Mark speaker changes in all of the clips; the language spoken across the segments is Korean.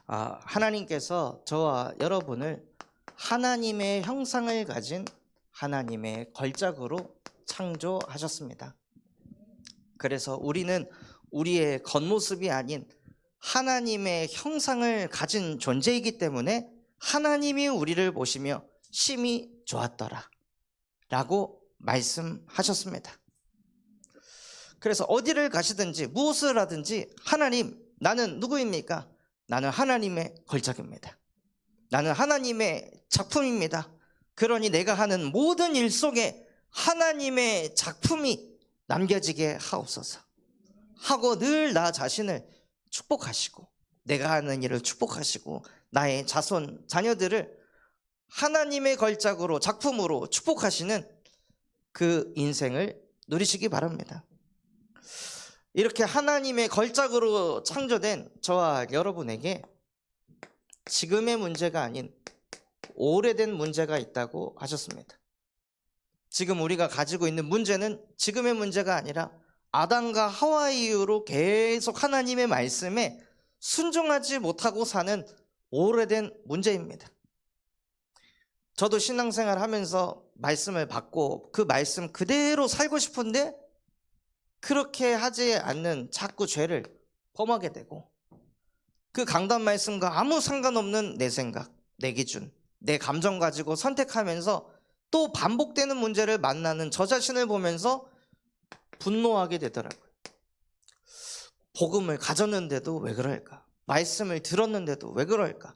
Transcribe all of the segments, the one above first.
Speaker 1: 하나님께서 저와 여러분을 하나님의 형상을 가진 하나님의 걸작으로 창조하셨습니다. 그래서 우리는 우리의 겉모습이 아닌 하나님의 형상을 가진 존재이기 때문에 하나님이 우리를 보시며 심히 좋았더라 라고 말씀하셨습니다. 그래서 어디를 가시든지 무엇을 하든지 하나님, 나는 누구입니까? 나는 하나님의 걸작입니다. 나는 하나님의 작품입니다. 그러니 내가 하는 모든 일 속에 하나님의 작품이 남겨지게 하옵소서 하고 늘 나 자신을 축복하시고 내가 하는 일을 축복하시고 나의 자손, 자녀들을 하나님의 걸작으로, 작품으로 축복하시는 그 인생을 누리시기 바랍니다. 이렇게 하나님의 걸작으로 창조된 저와 여러분에게 지금의 문제가 아닌 오래된 문제가 있다고 하셨습니다. 지금 우리가 가지고 있는 문제는 지금의 문제가 아니라 아담과 하와 이후로 계속 하나님의 말씀에 순종하지 못하고 사는 오래된 문제입니다. 저도 신앙생활 하면서 말씀을 받고 그 말씀 그대로 살고 싶은데 그렇게 하지 않는 자꾸 죄를 범하게 되고 그 강단 말씀과 아무 상관없는 내 생각, 내 기준, 내 감정 가지고 선택하면서 또 반복되는 문제를 만나는 저 자신을 보면서 분노하게 되더라고요. 복음을 가졌는데도 왜 그럴까? 말씀을 들었는데도 왜 그럴까?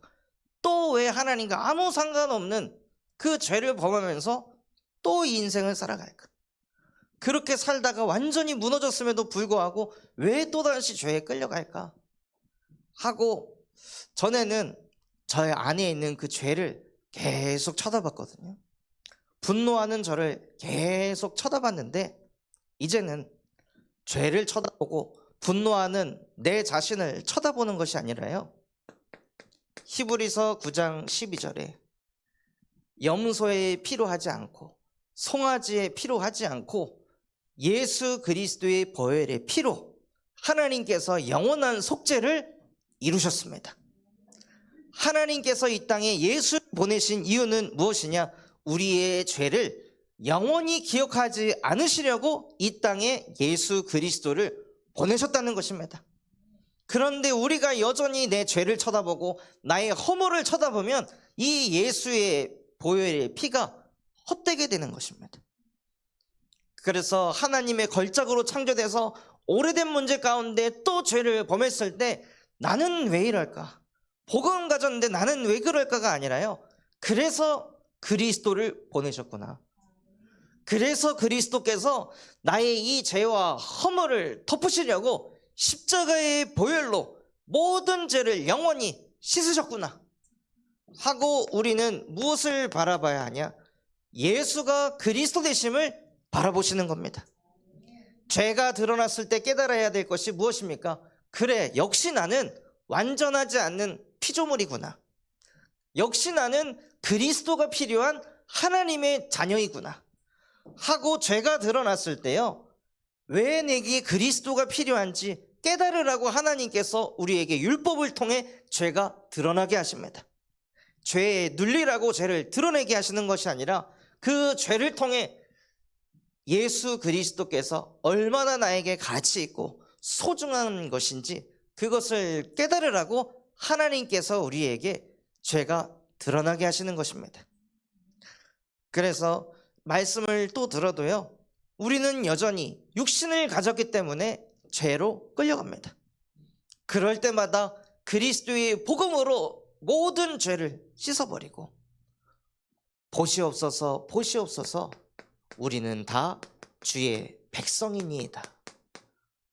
Speaker 1: 또 왜 하나님과 아무 상관없는 그 죄를 범하면서 또 이 인생을 살아갈까? 그렇게 살다가 완전히 무너졌음에도 불구하고 왜 또다시 죄에 끌려갈까? 하고 전에는 저의 안에 있는 그 죄를 계속 쳐다봤거든요. 분노하는 저를 계속 쳐다봤는데 이제는 죄를 쳐다보고 분노하는 내 자신을 쳐다보는 것이 아니라요, 히브리서 9장 12절에 염소에 필요하지 않고 송아지에 필요하지 않고 예수 그리스도의 보혈의 피로 하나님께서 영원한 속죄를 이루셨습니다. 하나님께서 이 땅에 예수를 보내신 이유는 무엇이냐? 우리의 죄를 영원히 기억하지 않으시려고 이 땅에 예수 그리스도를 보내셨다는 것입니다. 그런데 우리가 여전히 내 죄를 쳐다보고 나의 허물을 쳐다보면 이 예수의 보혈의 피가 헛되게 되는 것입니다. 그래서 하나님의 걸작으로 창조돼서 오래된 문제 가운데 또 죄를 범했을 때 나는 왜 이럴까? 복음 가졌는데 나는 왜 그럴까가 아니라요, 그래서 그리스도를 보내셨구나. 그래서 그리스도께서 나의 이 죄와 허물을 덮으시려고 십자가의 보혈로 모든 죄를 영원히 씻으셨구나 하고 우리는 무엇을 바라봐야 하냐? 예수가 그리스도 되심을 바라보시는 겁니다. 죄가 드러났을 때 깨달아야 될 것이 무엇입니까? 그래, 역시 나는 완전하지 않는 피조물이구나. 역시 나는 그리스도가 필요한 하나님의 자녀이구나 하고 죄가 드러났을 때요, 왜 내게 그리스도가 필요한지 깨달으라고 하나님께서 우리에게 율법을 통해 죄가 드러나게 하십니다. 죄에 눌리라고 죄를 드러내게 하시는 것이 아니라 그 죄를 통해 예수 그리스도께서 얼마나 나에게 가치 있고 소중한 것인지 그것을 깨달으라고 하나님께서 우리에게 죄가 드러나게 하시는 것입니다. 그래서 말씀을 또 들어도요, 우리는 여전히 육신을 가졌기 때문에 죄로 끌려갑니다. 그럴 때마다 그리스도의 복음으로 모든 죄를 씻어버리고 보시옵소서 보시옵소서 우리는 다 주의 백성이니이다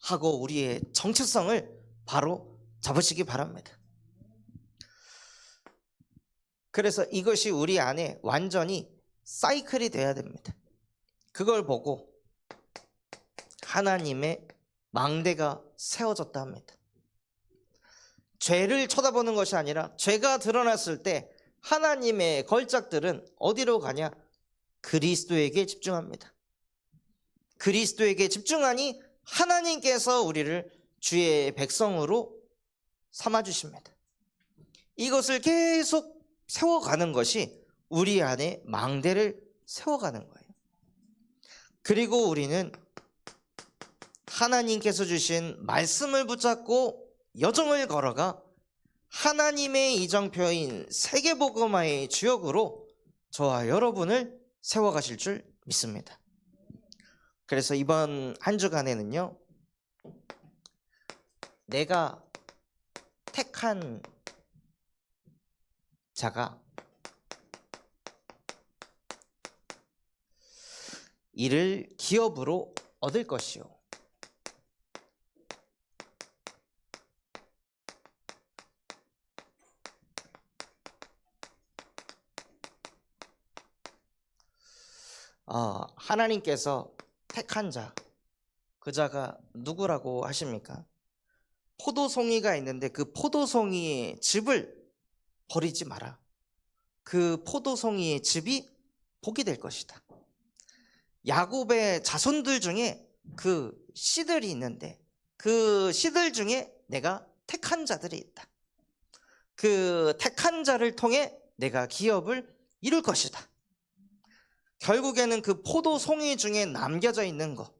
Speaker 1: 하고 우리의 정체성을 바로 잡으시기 바랍니다. 그래서 이것이 우리 안에 완전히 사이클이 돼야 됩니다. 그걸 보고 하나님의 망대가 세워졌다 합니다. 죄를 쳐다보는 것이 아니라 죄가 드러났을 때 하나님의 걸작들은 어디로 가냐? 그리스도에게 집중합니다. 그리스도에게 집중하니 하나님께서 우리를 주의 백성으로 삼아주십니다. 이것을 계속 세워가는 것이 우리 안에 망대를 세워가는 거예요. 그리고 우리는 하나님께서 주신 말씀을 붙잡고 여정을 걸어가 하나님의 이정표인 세계복음화의 주역으로 저와 여러분을 세워가실 줄 믿습니다. 그래서 이번 한 주간에는요, 내가 택한 자가 이를 기업으로 얻을 것이요, 하나님께서 택한 자, 그 자가 누구라고 하십니까? 포도송이가 있는데 그 포도송이의 즙을 버리지 마라. 그 포도송이의 즙이 복이 될 것이다. 야곱의 자손들 중에 그 씨들이 있는데 그 씨들 중에 내가 택한 자들이 있다. 그 택한 자를 통해 내가 기업을 이룰 것이다. 결국에는 그 포도송이 중에 남겨져 있는 것,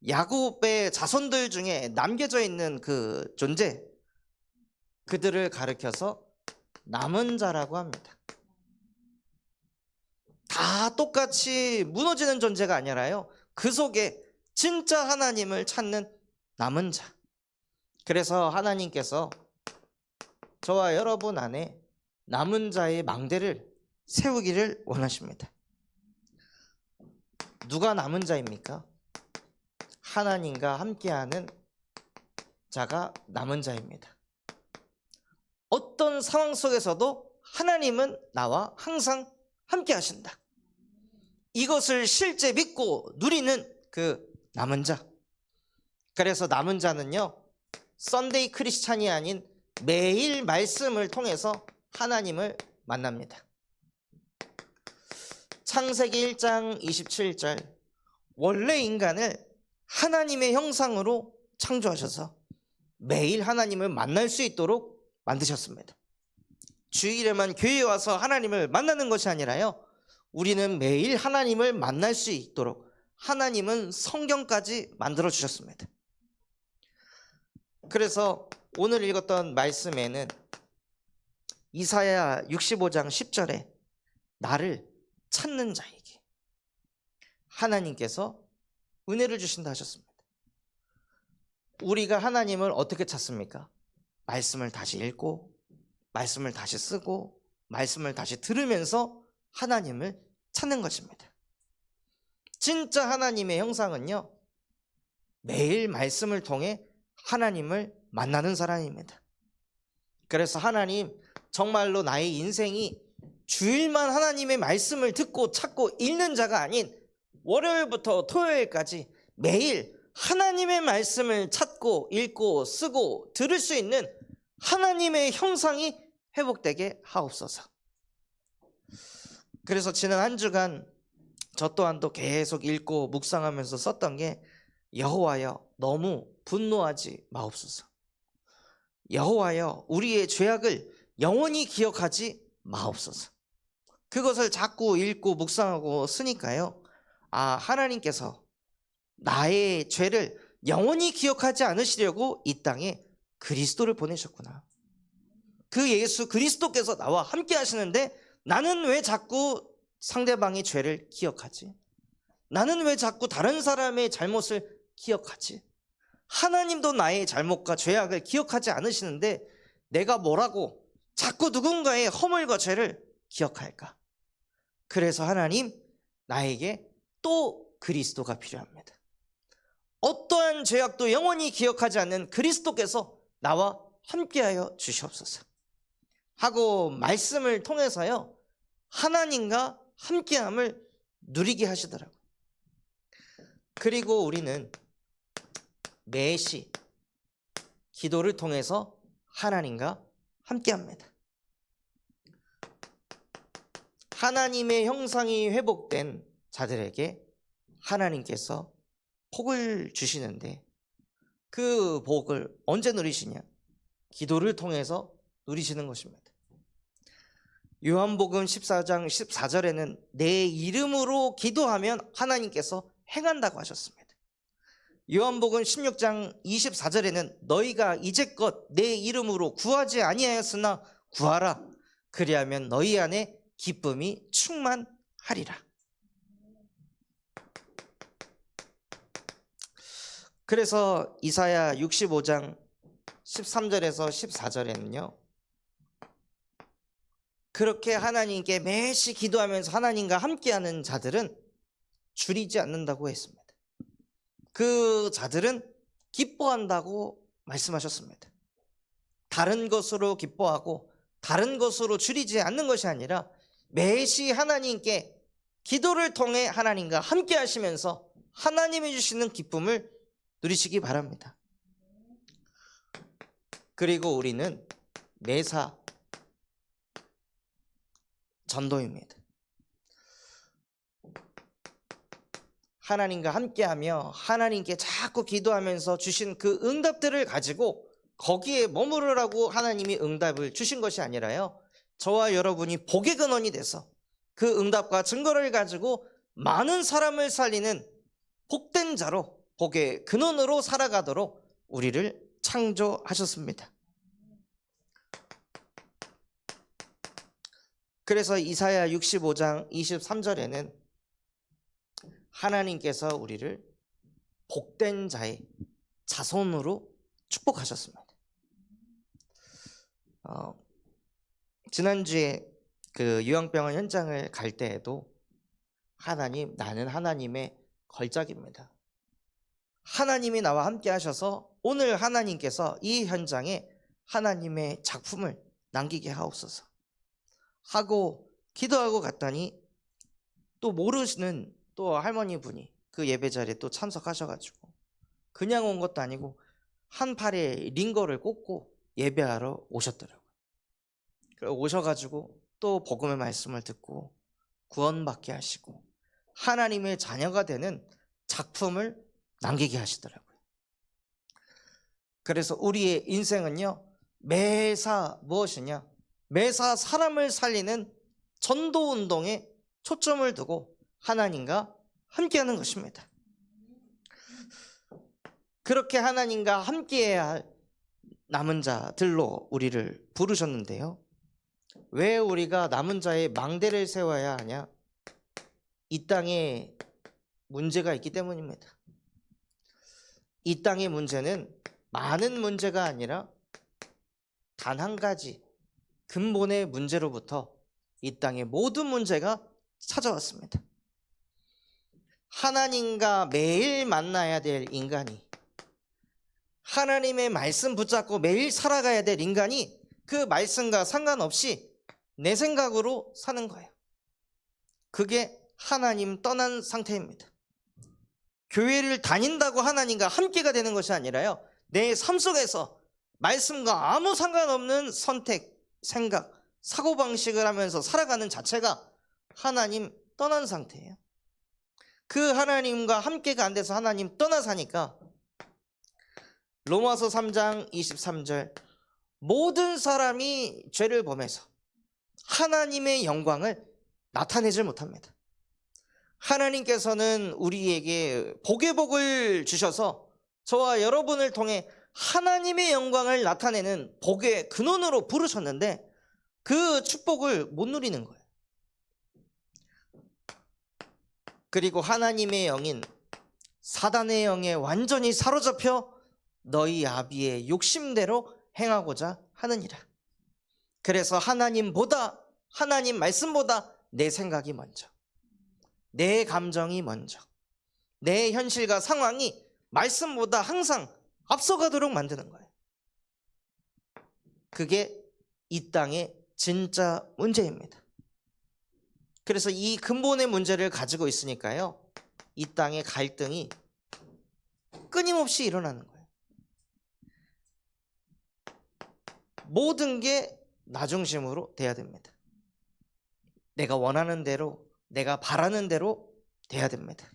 Speaker 1: 야곱의 자손들 중에 남겨져 있는 그 존재, 그들을 가리켜서 남은 자라고 합니다. 다 똑같이 무너지는 존재가 아니라요, 그 속에 진짜 하나님을 찾는 남은 자. 그래서 하나님께서 저와 여러분 안에 남은 자의 망대를 세우기를 원하십니다. 누가 남은 자입니까? 하나님과 함께하는 자가 남은 자입니다. 어떤 상황 속에서도 하나님은 나와 항상 함께 하신다. 이것을 실제 믿고 누리는 그 남은 자. 그래서 남은 자는요, 썬데이 크리스찬이 아닌 매일 말씀을 통해서 하나님을 만납니다. 창세기 1장 27절, 원래 인간을 하나님의 형상으로 창조하셔서 매일 하나님을 만날 수 있도록 만드셨습니다. 주일에만 교회에 와서 하나님을 만나는 것이 아니라요, 우리는 매일 하나님을 만날 수 있도록 하나님은 성경까지 만들어 주셨습니다. 그래서 오늘 읽었던 말씀에는 이사야 65장 10절에 나를 찾는 자에게 하나님께서 은혜를 주신다 하셨습니다. 우리가 하나님을 어떻게 찾습니까? 말씀을 다시 읽고, 말씀을 다시 쓰고, 말씀을 다시 들으면서 하나님을 찾는 것입니다. 진짜 하나님의 형상은요, 매일 말씀을 통해 하나님을 만나는 사람입니다. 그래서 하나님, 정말로 나의 인생이 주일만 하나님의 말씀을 듣고 찾고 읽는 자가 아닌 월요일부터 토요일까지 매일 하나님의 말씀을 찾고 읽고 쓰고 들을 수 있는 하나님의 형상이 회복되게 하옵소서. 그래서 지난 한 주간 저 또한도 계속 읽고 묵상하면서 썼던 게, 여호와여 너무 분노하지 마옵소서. 여호와여 우리의 죄악을 영원히 기억하지 마옵소서. 그것을 자꾸 읽고 묵상하고 쓰니까요, 하나님께서 나의 죄를 영원히 기억하지 않으시려고 이 땅에 그리스도를 보내셨구나. 그 예수 그리스도께서 나와 함께 하시는데 나는 왜 자꾸 상대방의 죄를 기억하지? 나는 왜 자꾸 다른 사람의 잘못을 기억하지? 하나님도 나의 잘못과 죄악을 기억하지 않으시는데 내가 뭐라고 자꾸 누군가의 허물과 죄를 기억할까? 그래서 하나님, 나에게 또 그리스도가 필요합니다. 어떠한 죄악도 영원히 기억하지 않는 그리스도께서 나와 함께하여 주시옵소서 하고 말씀을 통해서요, 하나님과 함께함을 누리게 하시더라고요. 그리고 우리는 매시 기도를 통해서 하나님과 함께합니다. 하나님의 형상이 회복된 자들에게 하나님께서 복을 주시는데, 그 복을 언제 누리시냐? 기도를 통해서 누리시는 것입니다. 요한복음 14장 14절에는 내 이름으로 기도하면 하나님께서 행한다고 하셨습니다. 요한복음 16장 24절에는 너희가 이제껏 내 이름으로 구하지 아니하였으나 구하라. 그리하면 너희 안에 기쁨이 충만하리라. 그래서 이사야 65장 13절에서 14절에는요, 그렇게 하나님께 매시 기도하면서 하나님과 함께하는 자들은 줄이지 않는다고 했습니다. 그 자들은 기뻐한다고 말씀하셨습니다. 다른 것으로 기뻐하고 다른 것으로 줄이지 않는 것이 아니라 매시 하나님께 기도를 통해 하나님과 함께 하시면서 하나님이 주시는 기쁨을 누리시기 바랍니다. 그리고 우리는 매사 전도입니다. 하나님과 함께하며 하나님께 자꾸 기도하면서 주신 그 응답들을 가지고 거기에 머무르라고 하나님이 응답을 주신 것이 아니라요, 저와 여러분이 복의 근원이 돼서 그 응답과 증거를 가지고 많은 사람을 살리는 복된 자로, 복의 근원으로 살아가도록 우리를 창조하셨습니다. 그래서 이사야 65장 23절에는 하나님께서 우리를 복된 자의 자손으로 축복하셨습니다. 지난주에 그 요양병원 현장을 갈 때에도 하나님, 나는 하나님의 걸작입니다. 하나님이 나와 함께 하셔서 오늘 하나님께서 이 현장에 하나님의 작품을 남기게 하옵소서 하고 기도하고 갔더니 또 모르시는 또 할머니 분이 그 예배 자리에 또 참석하셔가지고 그냥 온 것도 아니고 한 팔에 링거를 꽂고 예배하러 오셨더라고요. 오셔가지고 또 복음의 말씀을 듣고 구원받게 하시고 하나님의 자녀가 되는 작품을 남기게 하시더라고요. 그래서 우리의 인생은요, 매사 무엇이냐? 매사 사람을 살리는 전도운동에 초점을 두고 하나님과 함께하는 것입니다. 그렇게 하나님과 함께해야 할 남은 자들로 우리를 부르셨는데요, 왜 우리가 남은 자의 망대를 세워야 하냐? 이 땅에 문제가 있기 때문입니다. 이 땅의 문제는 많은 문제가 아니라 단 한 가지 근본의 문제로부터 이 땅의 모든 문제가 찾아왔습니다. 하나님과 매일 만나야 될 인간이, 하나님의 말씀 붙잡고 매일 살아가야 될 인간이 그 말씀과 상관없이 내 생각으로 사는 거예요. 그게 하나님 떠난 상태입니다. 교회를 다닌다고 하나님과 함께가 되는 것이 아니라요, 내 삶 속에서 말씀과 아무 상관없는 선택, 생각, 사고방식을 하면서 살아가는 자체가 하나님 떠난 상태예요. 그 하나님과 함께가 안 돼서 하나님 떠나 사니까 로마서 3장 23절, 모든 사람이 죄를 범해서 하나님의 영광을 나타내질 못합니다. 하나님께서는 우리에게 복의 복을 주셔서 저와 여러분을 통해 하나님의 영광을 나타내는 복의 근원으로 부르셨는데 그 축복을 못 누리는 거예요. 그리고 하나님의 영인 사단의 영에 완전히 사로잡혀 너희 아비의 욕심대로 행하고자 하느니라. 그래서 하나님보다, 하나님 말씀보다 내 생각이 먼저, 내 감정이 먼저, 내 현실과 상황이 말씀보다 항상 앞서가도록 만드는 거예요. 그게 이 땅의 진짜 문제입니다. 그래서 이 근본의 문제를 가지고 있으니까요, 이 땅의 갈등이 끊임없이 일어나는 거예요. 모든 게 나 중심으로 돼야 됩니다. 내가 원하는 대로, 내가 바라는 대로 돼야 됩니다.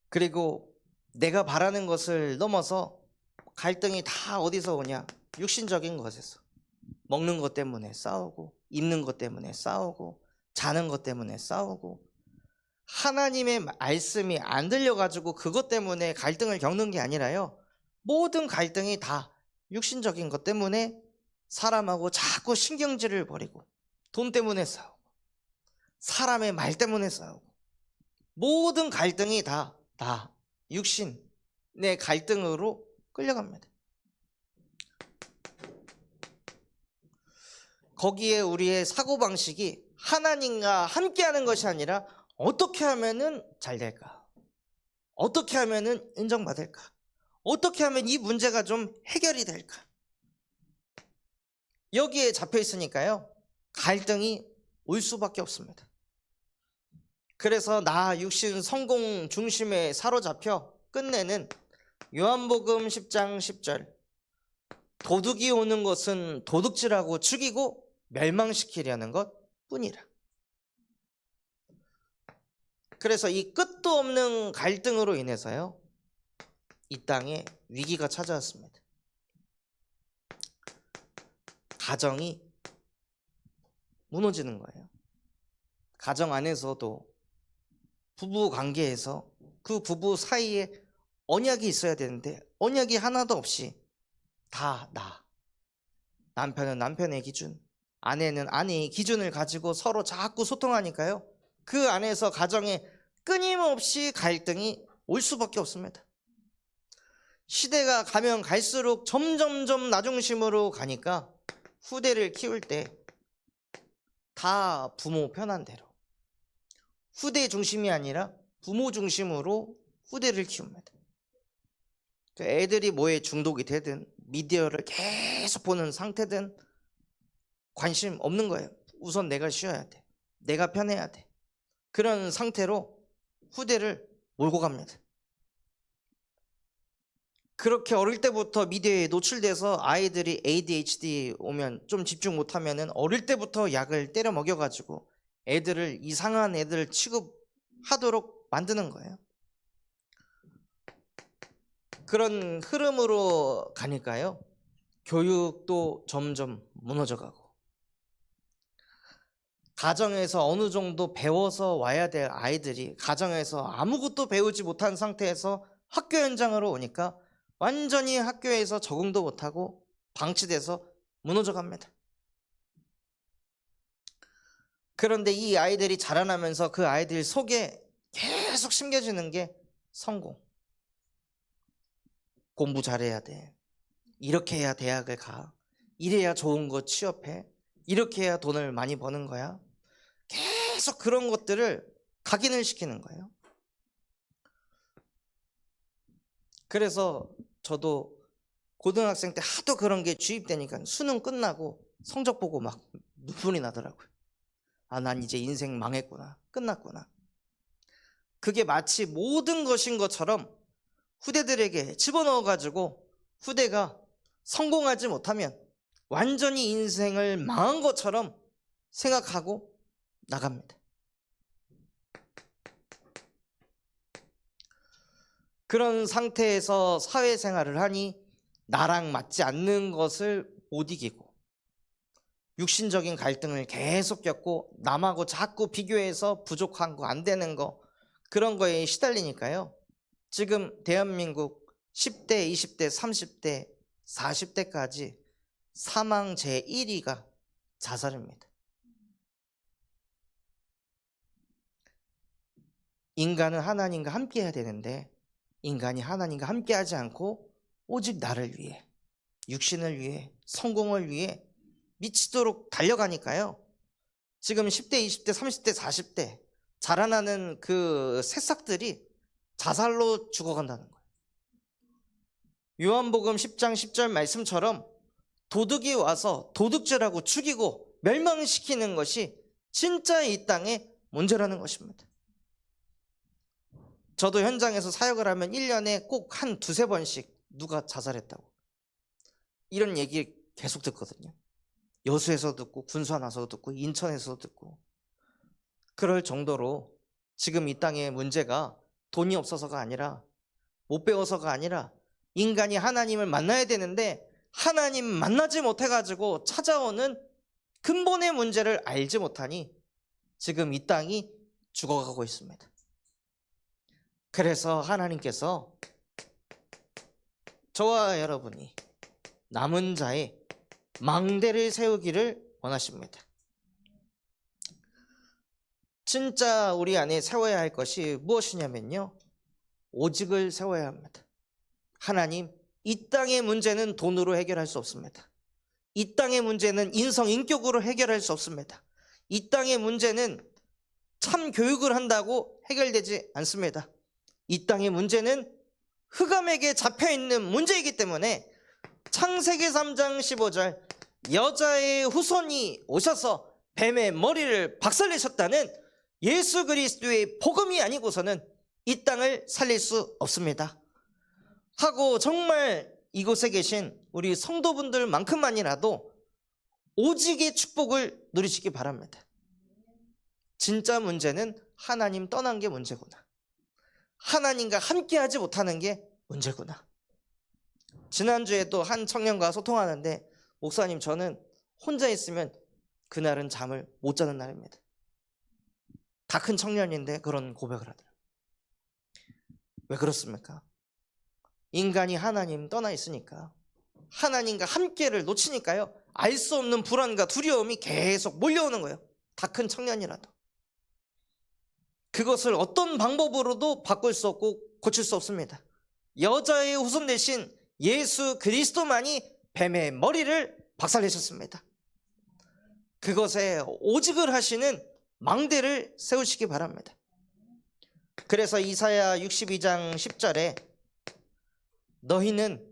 Speaker 1: 그리고 내가 바라는 것을 넘어서 갈등이 다 어디서 오냐? 육신적인 것에서. 먹는 것 때문에 싸우고, 입는 것 때문에 싸우고, 자는 것 때문에 싸우고, 하나님의 말씀이 안 들려가지고 그것 때문에 갈등을 겪는 게 아니라요, 모든 갈등이 다 육신적인 것 때문에 사람하고 자꾸 신경질을 벌이고, 돈 때문에 싸우고, 사람의 말 때문에 싸우고, 모든 갈등이 다 육신의 갈등으로 끌려갑니다. 거기에 우리의 사고방식이 하나님과 함께하는 것이 아니라 어떻게 하면은 잘 될까? 어떻게 하면은 인정받을까? 어떻게 하면 이 문제가 좀 해결이 될까? 여기에 잡혀 있으니까요, 갈등이 올 수밖에 없습니다. 그래서 나 육신 성공 중심에 사로잡혀 끝내는 요한복음 10장 10절, 도둑이 오는 것은 도둑질하고 죽이고 멸망시키려는 것 뿐이라. 그래서 이 끝도 없는 갈등으로 인해서요, 이 땅에 위기가 찾아왔습니다. 가정이 무너지는 거예요. 가정 안에서도 부부 관계에서 그 부부 사이에 언약이 있어야 되는데 언약이 하나도 없이 다 남편은 남편의 기준, 아내는 아내의 기준을 가지고 서로 자꾸 소통하니까요, 그 안에서 가정에 끊임없이 갈등이 올 수밖에 없습니다. 시대가 가면 갈수록 점점점 나 중심으로 가니까 후대를 키울 때 다 부모 편한 대로, 후대 중심이 아니라 부모 중심으로 후대를 키웁니다. 애들이 뭐에 중독이 되든 미디어를 계속 보는 상태든 관심 없는 거예요. 우선 내가 쉬어야 돼, 내가 편해야 돼. 그런 상태로 후대를 몰고 갑니다. 그렇게 어릴 때부터 미디어에 노출돼서 아이들이 ADHD 오면 좀 집중 못하면은 어릴 때부터 약을 때려 먹여가지고 애들을 이상한 애들 취급하도록 만드는 거예요. 그런 흐름으로 가니까요, 교육도 점점 무너져가고, 가정에서 어느 정도 배워서 와야 될 아이들이 가정에서 아무것도 배우지 못한 상태에서 학교 현장으로 오니까 완전히 학교에서 적응도 못하고 방치돼서 무너져 갑니다. 그런데 이 아이들이 자라나면서 그 아이들 속에 계속 심겨지는 게 성공. 공부 잘해야 돼, 이렇게 해야 대학을 가, 이래야 좋은 거 취업해, 이렇게 해야 돈을 많이 버는 거야. 계속 그런 것들을 각인을 시키는 거예요. 그래서 저도 고등학생 때 하도 그런 게 주입되니까 수능 끝나고 성적 보고 막 눈물이 나더라고요. 아, 난 이제 인생 망했구나, 끝났구나. 그게 마치 모든 것인 것처럼 후대들에게 집어넣어가지고 후대가 성공하지 못하면 완전히 인생을 망한 것처럼 생각하고 나갑니다. 그런 상태에서 사회생활을 하니 나랑 맞지 않는 것을 못 이기고 육신적인 갈등을 계속 겪고 남하고 자꾸 비교해서 부족한 거, 안 되는 거, 그런 거에 시달리니까요, 지금 대한민국 10대, 20대, 30대, 40대까지 사망 제1위가 자살입니다. 인간은 하나님과 함께 해야 되는데 인간이 하나님과 함께 하지 않고 오직 나를 위해, 육신을 위해, 성공을 위해 미치도록 달려가니까요, 지금 10대, 20대, 30대, 40대 자라나는 그 새싹들이 자살로 죽어간다는 거예요. 요한복음 10장 10절 말씀처럼 도둑이 와서 도둑질하고 죽이고 멸망시키는 것이 진짜 이 땅의 문제라는 것입니다. 저도 현장에서 사역을 하면 1년에 꼭 한 두세 번씩 누가 자살했다고 이런 얘기 계속 듣거든요. 여수에서 듣고 군산에서 듣고 인천에서 듣고. 그럴 정도로 지금 이 땅의 문제가 돈이 없어서가 아니라 못 배워서가 아니라 인간이 하나님을 만나야 되는데 하나님 만나지 못해가지고 찾아오는 근본의 문제를 알지 못하니 지금 이 땅이 죽어가고 있습니다. 그래서 하나님께서 저와 여러분이 남은 자의 망대를 세우기를 원하십니다. 진짜 우리 안에 세워야 할 것이 무엇이냐면요, 오직을 세워야 합니다. 하나님, 이 땅의 문제는 돈으로 해결할 수 없습니다. 이 땅의 문제는 인성인격으로 해결할 수 없습니다. 이 땅의 문제는 참 교육을 한다고 해결되지 않습니다. 이 땅의 문제는 흑암에게 잡혀있는 문제이기 때문에 창세기 3장 15절 여자의 후손이 오셔서 뱀의 머리를 박살내셨다는 예수 그리스도의 복음이 아니고서는 이 땅을 살릴 수 없습니다 하고, 정말 이곳에 계신 우리 성도분들만큼만이라도 오직의 축복을 누리시기 바랍니다. 진짜 문제는 하나님 떠난 게 문제구나, 하나님과 함께하지 못하는 게 문제구나. 지난주에도 한 청년과 소통하는데, 목사님, 저는 혼자 있으면 그날은 잠을 못 자는 날입니다. 다 큰 청년인데 그런 고백을 하더라고요. 왜 그렇습니까? 인간이 하나님 떠나 있으니까, 하나님과 함께를 놓치니까요, 알 수 없는 불안과 두려움이 계속 몰려오는 거예요. 다 큰 청년이라도. 그것을 어떤 방법으로도 바꿀 수 없고 고칠 수 없습니다. 여자의 후손 대신 예수 그리스도만이 뱀의 머리를 박살내셨습니다. 그것에 오직을 하시는 망대를 세우시기 바랍니다. 그래서 이사야 62장 10절에 너희는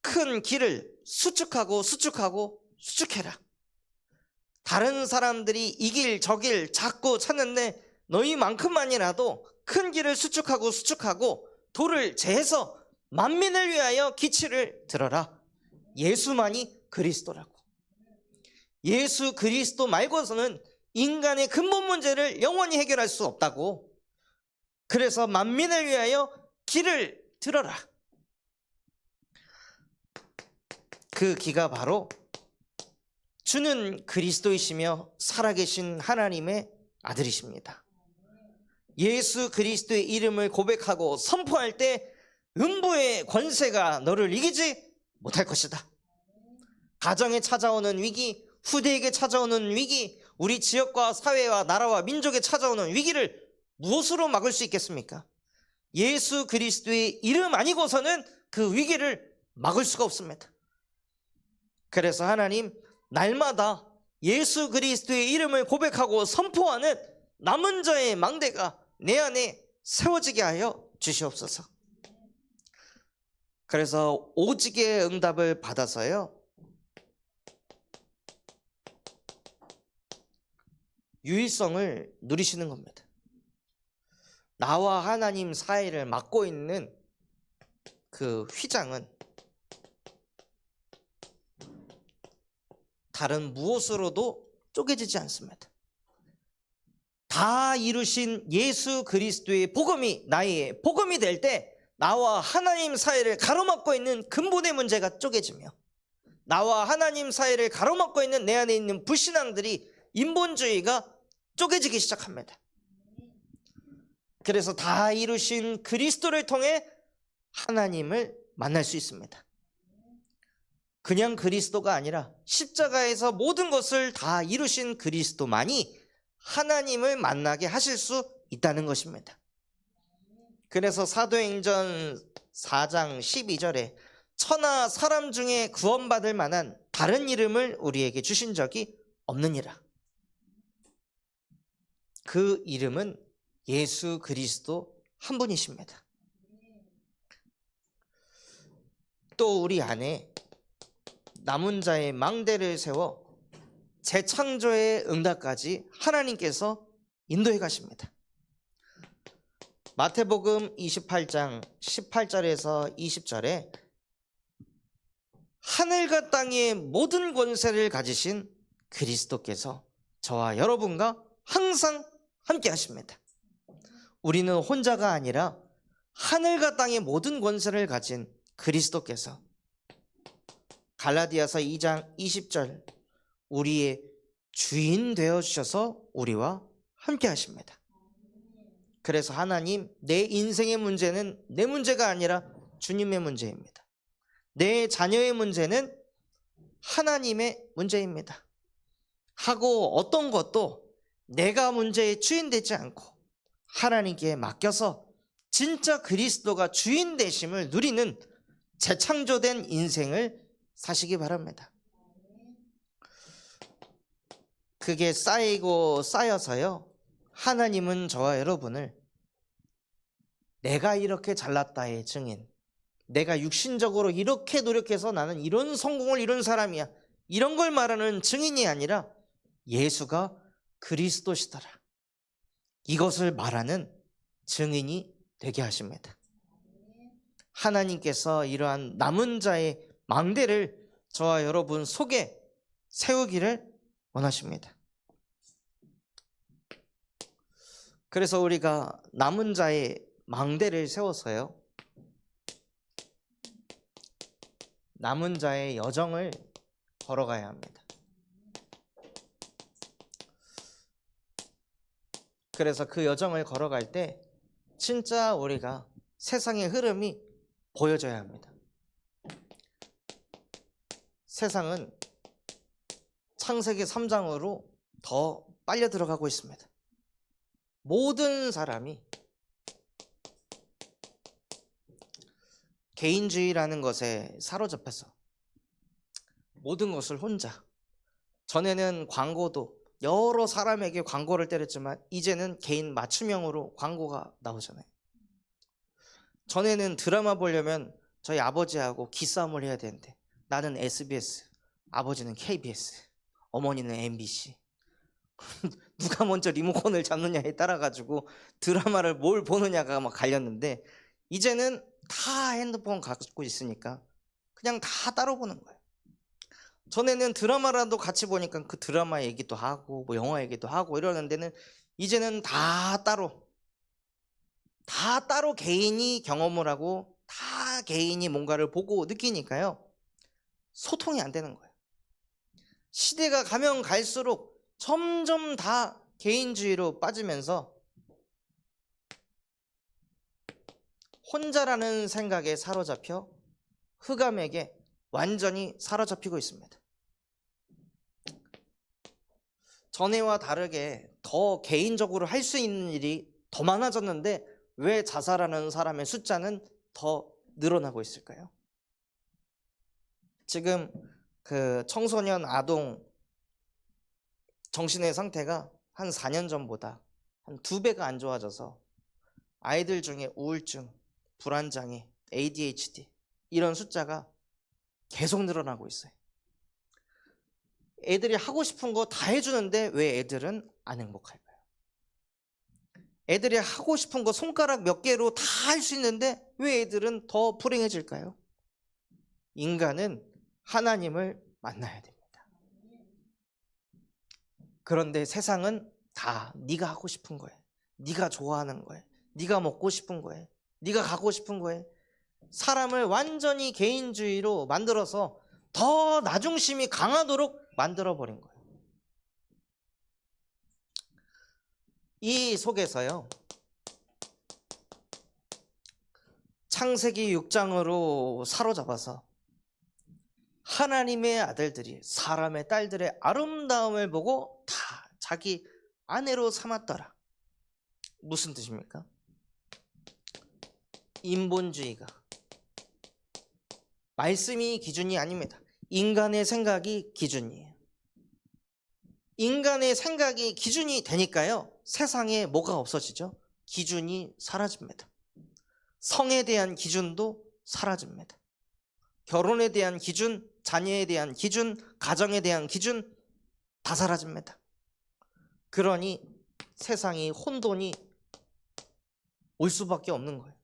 Speaker 1: 큰 길을 수축하고 수축해라. 다른 사람들이 이 길 저 길 자꾸 찾는데 너희만큼만이라도 큰 길을 수축하고 돌을 제해서 만민을 위하여 기치를 들어라. 예수만이 그리스도라고. 예수 그리스도 말고서는 인간의 근본 문제를 영원히 해결할 수 없다고. 그래서 만민을 위하여 길을 들어라. 그 기가 바로 주는 그리스도이시며 살아계신 하나님의 아들이십니다. 예수 그리스도의 이름을 고백하고 선포할 때 음부의 권세가 너를 이기지 못할 것이다. 가정에 찾아오는 위기, 후대에게 찾아오는 위기, 우리 지역과 사회와 나라와 민족에 찾아오는 위기를 무엇으로 막을 수 있겠습니까? 예수 그리스도의 이름 아니고서는 그 위기를 막을 수가 없습니다. 그래서 하나님, 날마다 예수 그리스도의 이름을 고백하고 선포하는 남은 자의 망대가 내 안에 세워지게 하여 주시옵소서. 그래서 오직의 응답을 받아서요, 유일성을 누리시는 겁니다. 나와 하나님 사이를 막고 있는 그 휘장은 다른 무엇으로도 쪼개지지 않습니다. 다 이루신 예수 그리스도의 복음이 나의 복음이 될 때 나와 하나님 사이를 가로막고 있는 근본의 문제가 쪼개지며, 나와 하나님 사이를 가로막고 있는 내 안에 있는 불신앙들이, 인본주의가 쪼개지기 시작합니다. 그래서 다 이루신 그리스도를 통해 하나님을 만날 수 있습니다. 그냥 그리스도가 아니라 십자가에서 모든 것을 다 이루신 그리스도만이 하나님을 만나게 하실 수 있다는 것입니다. 그래서 사도행전 4장 12절에 천하 사람 중에 구원받을 만한 다른 이름을 우리에게 주신 적이 없느니라. 그 이름은 예수 그리스도 한 분이십니다. 또 우리 안에 남은 자의 망대를 세워 재창조의 응답까지 하나님께서 인도해 가십니다. 마태복음 28장 18절에서 20절에 하늘과 땅의 모든 권세를 가지신 그리스도께서 저와 여러분과 항상 함께 하십니다. 우리는 혼자가 아니라 하늘과 땅의 모든 권세를 가진 그리스도께서 갈라디아서 2장 20절 우리의 주인 되어주셔서 우리와 함께 하십니다. 그래서 하나님, 내 인생의 문제는 내 문제가 아니라 주님의 문제입니다. 내 자녀의 문제는 하나님의 문제입니다. 하고 어떤 것도 내가 문제의 주인 되지 않고 하나님께 맡겨서 진짜 그리스도가 주인 되심을 누리는 재창조된 인생을 사시기 바랍니다. 그게 쌓이고 쌓여서요, 하나님은 저와 여러분을 내가 이렇게 잘났다의 증인, 내가 육신적으로 이렇게 노력해서 나는 이런 성공을 이룬 사람이야, 이런 걸 말하는 증인이 아니라 예수가 그리스도시더라, 이것을 말하는 증인이 되게 하십니다. 하나님께서 이러한 남은 자의 망대를 저와 여러분 속에 세우기를 원하십니다. 그래서 우리가 남은 자의 망대를 세워서요, 남은 자의 여정을 걸어가야 합니다. 그래서 그 여정을 걸어갈 때 진짜 우리가 세상의 흐름이 보여져야 합니다. 세상은 창세기 3장으로 더 빨려 들어가고 있습니다. 모든 사람이 개인주의라는 것에 사로잡혀서 모든 것을 혼자, 전에는 광고도 여러 사람에게 광고를 때렸지만 이제는 개인 맞춤형으로 광고가 나오잖아요. 전에는 드라마 보려면 저희 아버지하고 기싸움을 해야 되는데 나는 SBS, 아버지는 KBS, 어머니는 MBC. 누가 먼저 리모컨을 잡느냐에 따라 가지고 드라마를 뭘 보느냐가 막 갈렸는데 이제는 다 핸드폰 갖고 있으니까 그냥 다 따로 보는 거예요. 전에는 드라마라도 같이 보니까 그 드라마 얘기도 하고 뭐 영화 얘기도 하고 이러는 데는 이제는 다 따로 개인이 경험을 하고 다 개인이 뭔가를 보고 느끼니까요, 소통이 안 되는 거예요. 시대가 가면 갈수록 점점 다 개인주의로 빠지면서 혼자라는 생각에 사로잡혀 흑암에게 완전히 사로잡히고 있습니다. 전에와 다르게 더 개인적으로 할 수 있는 일이 더 많아졌는데 왜 자살하는 사람의 숫자는 더 늘어나고 있을까요? 지금 그 청소년 아동 정신의 상태가 한 4년 전보다 한 2배가 안 좋아져서 아이들 중에 우울증, 불안장애, ADHD 이런 숫자가 계속 늘어나고 있어요. 애들이 하고 싶은 거 다 해주는데 왜 애들은 안 행복할까요? 애들이 하고 싶은 거 손가락 몇 개로 다 할 수 있는데 왜 애들은 더 불행해질까요? 인간은 하나님을 만나야 됩니다. 그런데 세상은 다 네가 하고 싶은 거예요. 네가 좋아하는 거예요. 네가 먹고 싶은 거예요. 네가 가고 싶은 거예요. 사람을 완전히 개인주의로 만들어서 더 나중심이 강하도록 만들어버린 거예요. 이 속에서요, 창세기 6장으로 사로잡아서 하나님의 아들들이 사람의 딸들의 아름다움을 보고 다 자기 아내로 삼았더라. 무슨 뜻입니까? 인본주의가 말씀이 기준이 아닙니다. 인간의 생각이 기준이에요. 인간의 생각이 기준이 되니까요, 세상에 뭐가 없어지죠? 기준이 사라집니다. 성에 대한 기준도 사라집니다. 결혼에 대한 기준, 자녀에 대한 기준, 가정에 대한 기준 다 사라집니다. 그러니 세상이 혼돈이 올 수밖에 없는 거예요.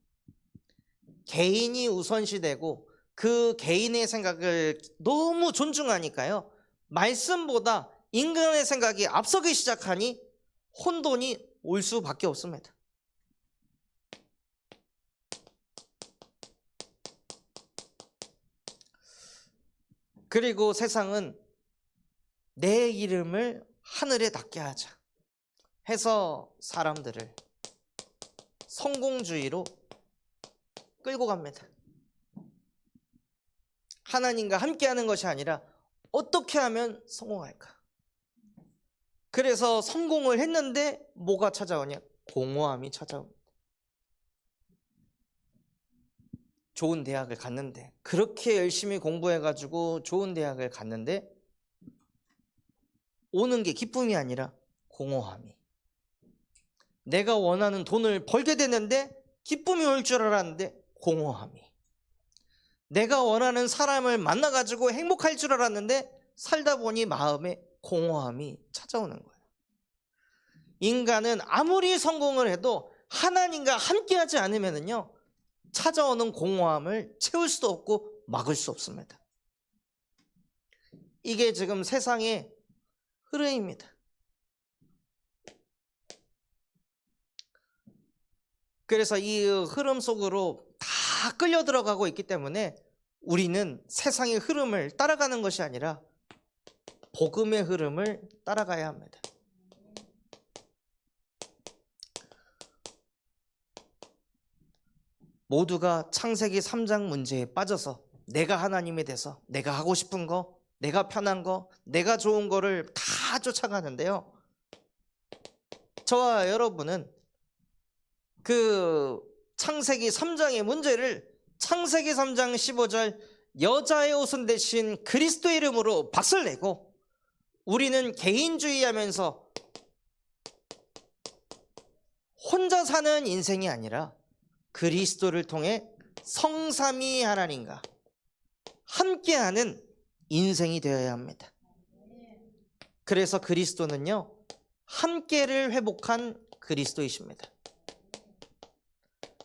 Speaker 1: 개인이 우선시되고 그 개인의 생각을 너무 존중하니까요, 말씀보다 인간의 생각이 앞서기 시작하니 혼돈이 올 수밖에 없습니다. 그리고 세상은 내 이름을 하늘에 닿게 하자 해서 사람들을 성공주의로 끌고 갑니다. 하나님과 함께하는 것이 아니라 어떻게 하면 성공할까? 그래서 성공을 했는데 뭐가 찾아오냐? 공허함이 찾아옵니다. 좋은 대학을 갔는데, 그렇게 열심히 공부해가지고 좋은 대학을 갔는데 오는 게 기쁨이 아니라 공허함이. 내가 원하는 돈을 벌게 됐는데 기쁨이 올 줄 알았는데 공허함이. 내가 원하는 사람을 만나가지고 행복할 줄 알았는데 살다 보니 마음에 공허함이 찾아오는 거예요. 인간은 아무리 성공을 해도 하나님과 함께하지 않으면요 찾아오는 공허함을 채울 수도 없고 막을 수 없습니다. 이게 지금 세상의 흐름입니다. 그래서 이 흐름 속으로 다 끌려 들어가고 있기 때문에 우리는 세상의 흐름을 따라가는 것이 아니라 복음의 흐름을 따라가야 합니다. 모두가 창세기 3장 문제에 빠져서 내가 하나님이 돼서 내가 하고 싶은 거, 내가 편한 거, 내가 좋은 거를 다 쫓아가는데요. 저와 여러분은 그 창세기 3장의 문제를 창세기 3장 15절 여자의 옷은 대신 그리스도의 이름으로 박살 내고, 우리는 개인주의하면서 혼자 사는 인생이 아니라 그리스도를 통해 성삼위 하나님과 함께하는 인생이 되어야 합니다. 그래서 그리스도는요 함께를 회복한 그리스도이십니다.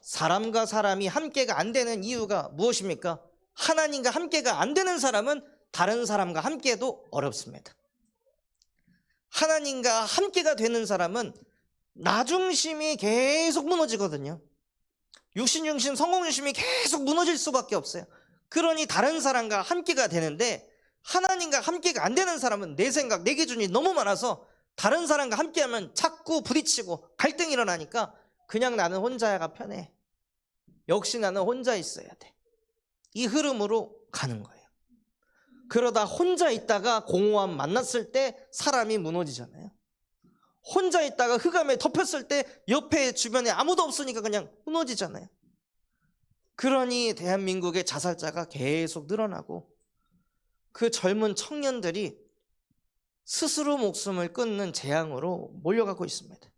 Speaker 1: 사람과 사람이 함께가 안 되는 이유가 무엇입니까? 하나님과 함께가 안 되는 사람은 다른 사람과 함께도 어렵습니다. 하나님과 함께가 되는 사람은 나 중심이 계속 무너지거든요. 육신 중심, 성공 중심이 계속 무너질 수밖에 없어요. 그러니 다른 사람과 함께가 되는데, 하나님과 함께가 안 되는 사람은 내 생각, 내 기준이 너무 많아서 다른 사람과 함께하면 자꾸 부딪히고 갈등이 일어나니까 그냥 나는 혼자가 편해. 역시 나는 혼자 있어야 돼. 이 흐름으로 가는 거예요. 그러다 혼자 있다가 공허함 만났을 때 사람이 무너지잖아요. 혼자 있다가 흑암에 덮였을 때 옆에 주변에 아무도 없으니까 그냥 무너지잖아요. 그러니 대한민국의 자살자가 계속 늘어나고 그 젊은 청년들이 스스로 목숨을 끊는 재앙으로 몰려가고 있습니다.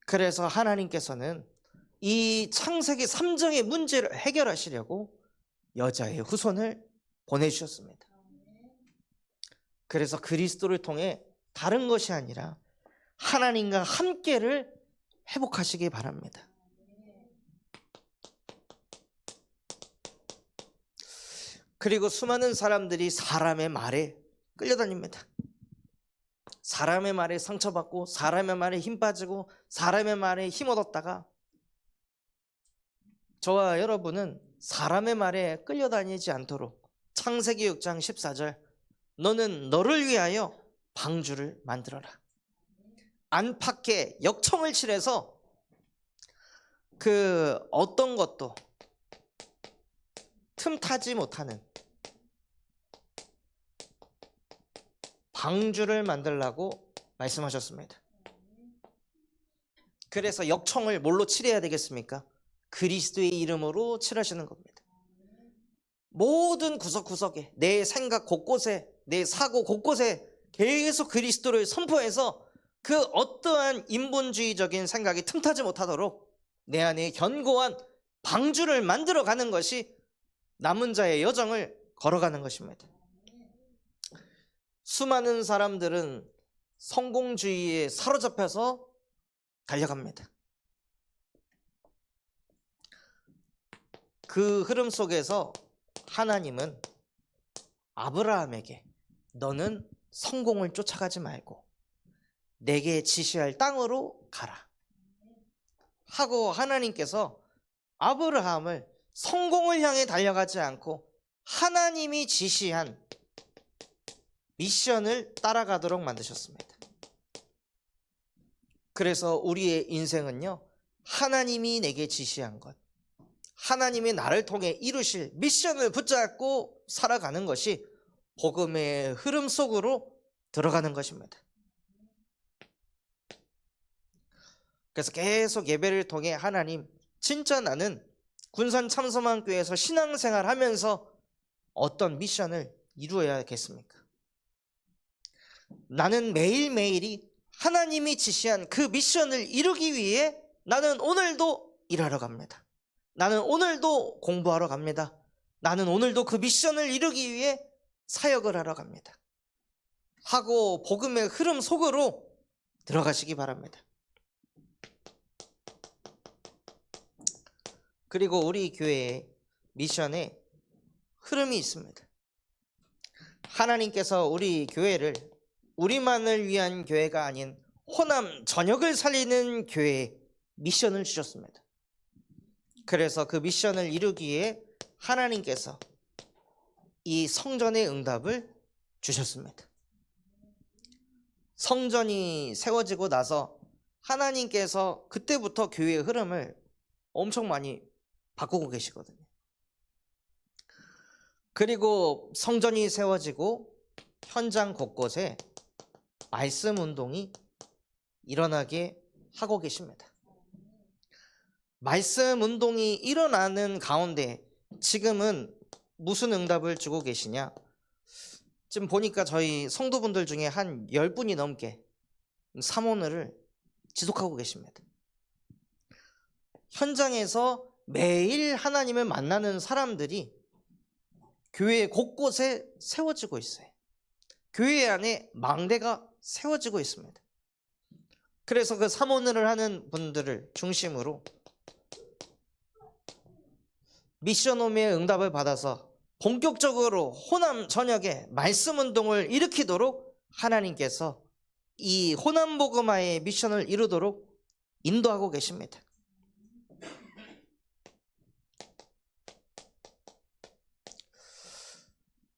Speaker 1: 그래서 하나님께서는 이 창세기 3장의 문제를 해결하시려고 여자의 후손을 보내주셨습니다. 그래서 그리스도를 통해 다른 것이 아니라 하나님과 함께를 회복하시기 바랍니다. 그리고 수많은 사람들이 사람의 말에 끌려다닙니다. 사람의 말에 상처받고 사람의 말에 힘 빠지고 사람의 말에 힘 얻었다가, 저와 여러분은 사람의 말에 끌려다니지 않도록 창세기 6장 14절 너는 너를 위하여 방주를 만들어라. 안팎에 역청을 칠해서 그 어떤 것도 틈타지 못하는 방주를 만들라고 말씀하셨습니다. 그래서 역청을 뭘로 칠해야 되겠습니까? 그리스도의 이름으로 칠하시는 겁니다. 모든 구석구석에, 내 생각 곳곳에, 내 사고 곳곳에 계속 그리스도를 선포해서 그 어떠한 인본주의적인 생각이 틈타지 못하도록 내 안에 견고한 방주를 만들어가는 것이 남은 자의 여정을 걸어가는 것입니다. 수많은 사람들은 성공주의에 사로잡혀서 달려갑니다. 그 흐름 속에서 하나님은 아브라함에게 너는 성공을 쫓아가지 말고 내게 지시할 땅으로 가라 하고, 하나님께서 아브라함을 성공을 향해 달려가지 않고 하나님이 지시한 미션을 따라가도록 만드셨습니다. 그래서 우리의 인생은요, 하나님이 내게 지시한 것, 하나님이 나를 통해 이루실 미션을 붙잡고 살아가는 것이 복음의 흐름 속으로 들어가는 것입니다. 그래서 계속 예배를 통해 하나님, 진짜 나는 군산 참서만교회에서 신앙생활 하면서 어떤 미션을 이루어야겠습니까? 나는 매일매일이 하나님이 지시한 그 미션을 이루기 위해 나는 오늘도 일하러 갑니다. 나는 오늘도 공부하러 갑니다. 나는 오늘도 그 미션을 이루기 위해 사역을 하러 갑니다. 하고 복음의 흐름 속으로 들어가시기 바랍니다. 그리고 우리 교회의 미션에 흐름이 있습니다. 하나님께서 우리 교회를 우리만을 위한 교회가 아닌 호남 전역을 살리는 교회에 미션을 주셨습니다. 그래서 그 미션을 이루기에 하나님께서 이 성전의 응답을 주셨습니다. 성전이 세워지고 나서 하나님께서 그때부터 교회의 흐름을 엄청 많이 바꾸고 계시거든요. 그리고 성전이 세워지고 현장 곳곳에 말씀 운동이 일어나게 하고 계십니다. 말씀 운동이 일어나는 가운데 지금은 무슨 응답을 주고 계시냐? 지금 보니까 저희 성도분들 중에 한 10분이 넘게 사모늘을 지속하고 계십니다. 현장에서 매일 하나님을 만나는 사람들이 교회 곳곳에 세워지고 있어요. 교회 안에 망대가 세워지고 있습니다. 그래서 그 사모늘을 하는 분들을 중심으로 미션홈의 응답을 받아서 본격적으로 호남 전역에 말씀 운동을 일으키도록 하나님께서 이 호남 복음화의 미션을 이루도록 인도하고 계십니다.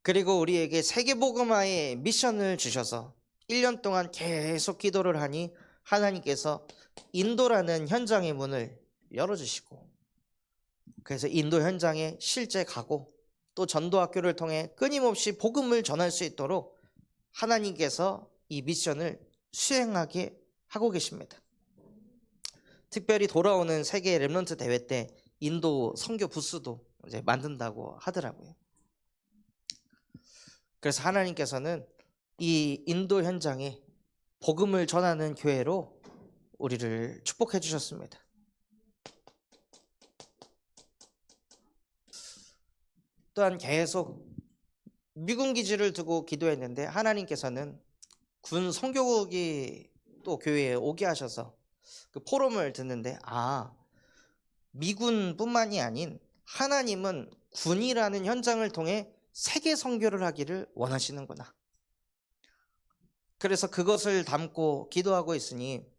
Speaker 1: 그리고 우리에게 세계 복음화의 미션을 주셔서 1년 동안 계속 기도를 하니 하나님께서 인도라는 현장의 문을 열어주시고, 그래서 인도 현장에 실제 가고 또 전도학교를 통해 끊임없이 복음을 전할 수 있도록 하나님께서 이 미션을 수행하게 하고 계십니다. 특별히 돌아오는 세계 렘넌트 대회 때 인도 선교 부스도 이제 만든다고 하더라고요. 그래서 하나님께서는 이 인도 현장에 복음을 전하는 교회로 우리를 축복해 주셨습니다. 또한 계속 미군 기지를 두고 기도했는데 하나님께서는 군 선교국이 또 교회에 오게 하셔서 그 포럼을 듣는데, 미군뿐만이 아닌 하나님은 군이라는 현장을 통해 세계 선교를 하기를 원하시는구나. 그래서 그것을 담고 기도하고 있으니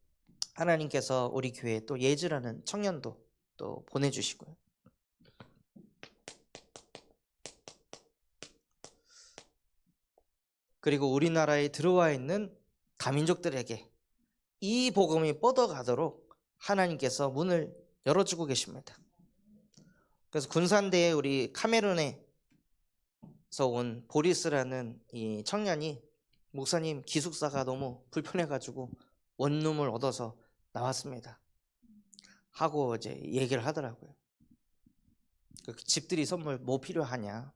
Speaker 1: 하나님께서 우리 교회에 또 예지라는 청년도 또 보내주시고요. 그리고 우리나라에 들어와 있는 다민족들에게 이 복음이 뻗어가도록 하나님께서 문을 열어주고 계십니다. 그래서 군산대에 우리 카메룬에서 온 보리스라는 이 청년이 목사님 기숙사가 너무 불편해가지고 원룸을 얻어서 나왔습니다 하고 이제 얘기를 하더라고요. 그 집들이 선물 뭐 필요하냐,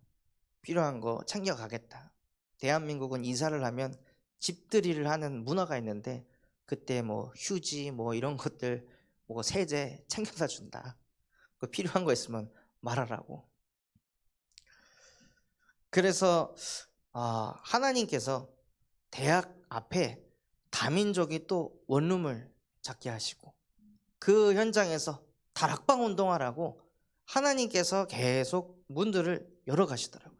Speaker 1: 필요한 거 챙겨가겠다. 대한민국은 이사를 하면 집들이를 하는 문화가 있는데 그때 뭐 휴지 뭐 이런 것들 뭐 세제 챙겨다 준다. 그 필요한 거 있으면 말하라고. 그래서 하나님께서 대학 앞에 다민족이 또 원룸을 잡게 하시고 그 현장에서 다락방 운동하라고 하나님께서 계속 문들을 열어 가시더라고요.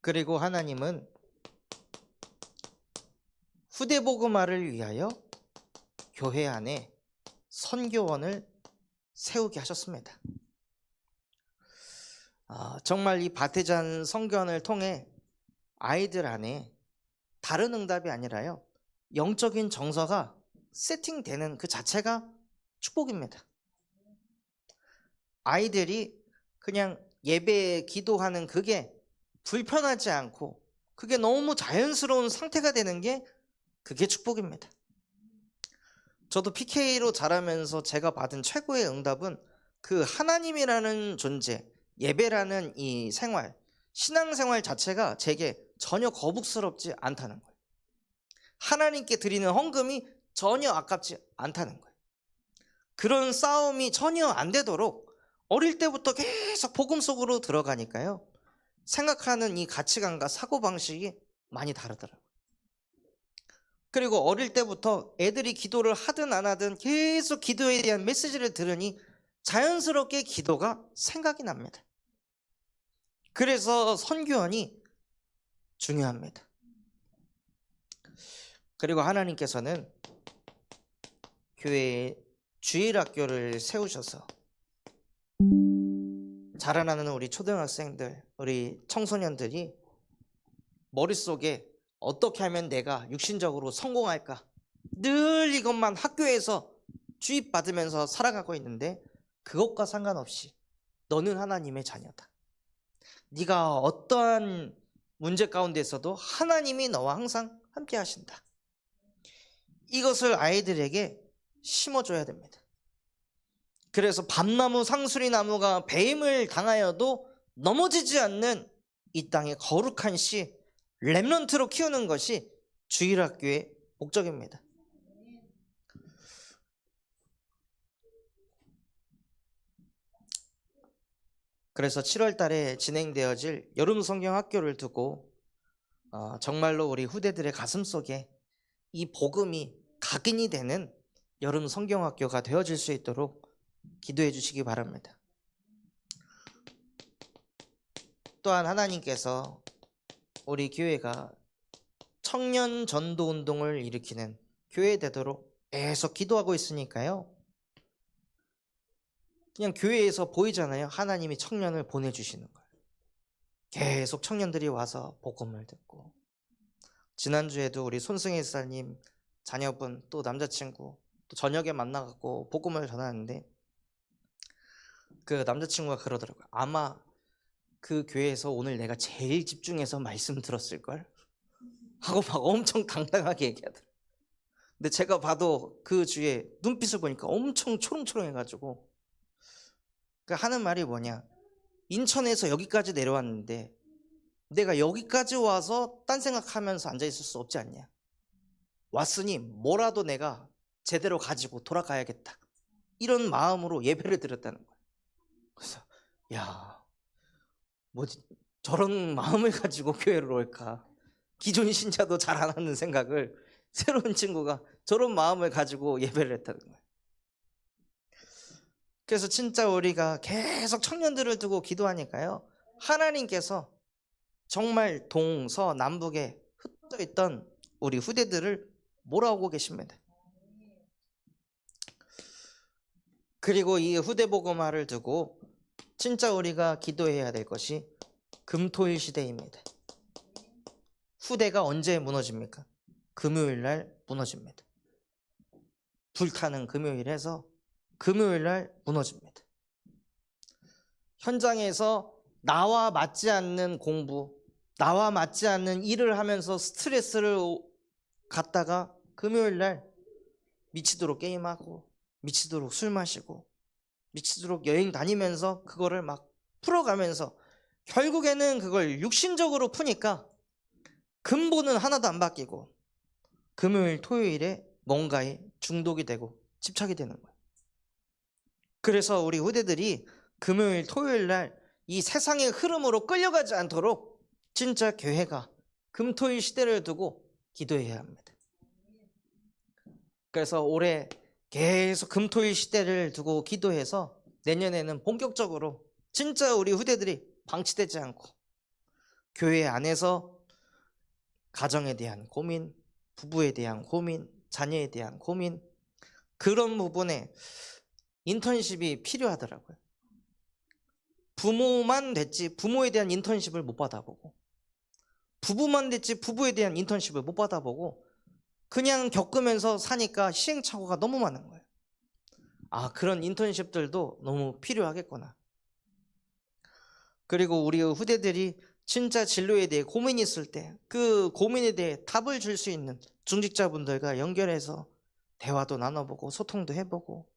Speaker 1: 그리고 하나님은 후대복음화를 위하여 교회 안에 선교원을 세우게 하셨습니다. 정말 이 바티잔 성견을 통해 아이들 안에 다른 응답이 아니라요, 영적인 정서가 세팅되는 그 자체가 축복입니다. 아이들이 그냥 예배에 기도하는 그게 불편하지 않고 그게 너무 자연스러운 상태가 되는 게 그게 축복입니다. 저도 PK로 자라면서 제가 받은 최고의 응답은 그 하나님이라는 존재, 예배라는 이 생활, 신앙생활 자체가 제게 전혀 거북스럽지 않다는 거예요. 하나님께 드리는 헌금이 전혀 아깝지 않다는 거예요. 그런 싸움이 전혀 안 되도록 어릴 때부터 계속 복음 속으로 들어가니까요, 생각하는 이 가치관과 사고방식이 많이 다르더라고요. 그리고 어릴 때부터 애들이 기도를 하든 안 하든 계속 기도에 대한 메시지를 들으니 자연스럽게 기도가 생각이 납니다. 그래서 선교원이 중요합니다. 그리고 하나님께서는 교회에 주일학교를 세우셔서 자라나는 우리 초등학생들, 우리 청소년들이 머릿속에 어떻게 하면 내가 육신적으로 성공할까, 늘 이것만 학교에서 주입받으면서 살아가고 있는데, 그것과 상관없이 너는 하나님의 자녀다. 네가 어떠한 문제 가운데 있어도 하나님이 너와 항상 함께 하신다. 이것을 아이들에게 심어줘야 됩니다. 그래서 밤나무 상수리 나무가 배임을 당하여도 넘어지지 않는 이 땅의 거룩한 씨, 렘넌트로 키우는 것이 주일학교의 목적입니다. 그래서 7월 달에 진행되어질 여름 성경 학교를 두고 정말로 우리 후대들의 가슴 속에 이 복음이 각인이 되는 여름 성경 학교가 되어질 수 있도록 기도해 주시기 바랍니다. 또한 하나님께서 우리 교회가 청년 전도 운동을 일으키는 교회 되도록 계속 기도하고 있으니까요, 그냥 교회에서 보이잖아요. 하나님이 청년을 보내주시는 거예요. 계속 청년들이 와서 복음을 듣고, 지난주에도 우리 손승혜 집사님 자녀분 또 남자친구 또 저녁에 만나갖고 복음을 전하는데, 그 남자친구가 그러더라고요. 아마 그 교회에서 오늘 내가 제일 집중해서 말씀 들었을걸? 하고 막 엄청 당당하게 얘기하더라고요. 근데 제가 봐도 그 주에 눈빛을 보니까 엄청 초롱초롱해가지고, 그 하는 말이 뭐냐, 인천에서 여기까지 내려왔는데 내가 여기까지 와서 딴 생각하면서 앉아있을 수 없지 않냐, 왔으니 뭐라도 내가 제대로 가지고 돌아가야겠다, 이런 마음으로 예배를 드렸다는 거예요. 그래서 야, 뭐지, 저런 마음을 가지고 교회를 올까, 기존 신자도 잘 안 하는 생각을 새로운 친구가 저런 마음을 가지고 예배를 했다는 거예요. 그래서 진짜 우리가 계속 청년들을 두고 기도하니까요, 하나님께서 정말 동서남북에 흩어져 있던 우리 후대들을 몰아오고 계십니다. 그리고 이 후대복음화를 두고 진짜 우리가 기도해야 될 것이 금토일 시대입니다. 후대가 언제 무너집니까? 금요일 날 무너집니다. 불타는 금요일에서 금요일 날 무너집니다. 현장에서 나와 맞지 않는 공부, 나와 맞지 않는 일을 하면서 스트레스를 갖다가 금요일 날 미치도록 게임하고, 미치도록 술 마시고, 미치도록 여행 다니면서 그거를 막 풀어가면서 결국에는 그걸 육신적으로 푸니까 근본은 하나도 안 바뀌고 금요일 토요일에 뭔가에 중독이 되고 집착이 되는 거예요. 그래서 우리 후대들이 금요일 토요일 날 이 세상의 흐름으로 끌려가지 않도록 진짜 교회가 금토일 시대를 두고 기도해야 합니다. 그래서 올해 계속 금토일 시대를 두고 기도해서 내년에는 본격적으로 진짜 우리 후대들이 방치되지 않고 교회 안에서 가정에 대한 고민, 부부에 대한 고민, 자녀에 대한 고민, 그런 부분에 인턴십이 필요하더라고요. 부모만 됐지 부모에 대한 인턴십을 못 받아보고, 부부만 됐지 부부에 대한 인턴십을 못 받아보고 그냥 겪으면서 사니까 시행착오가 너무 많은 거예요. 아, 그런 인턴십들도 너무 필요하겠구나. 그리고 우리 후대들이 진짜 진로에 대해 고민이 있을 때 그 고민에 대해 답을 줄 수 있는 중직자분들과 연결해서 대화도 나눠보고 소통도 해보고,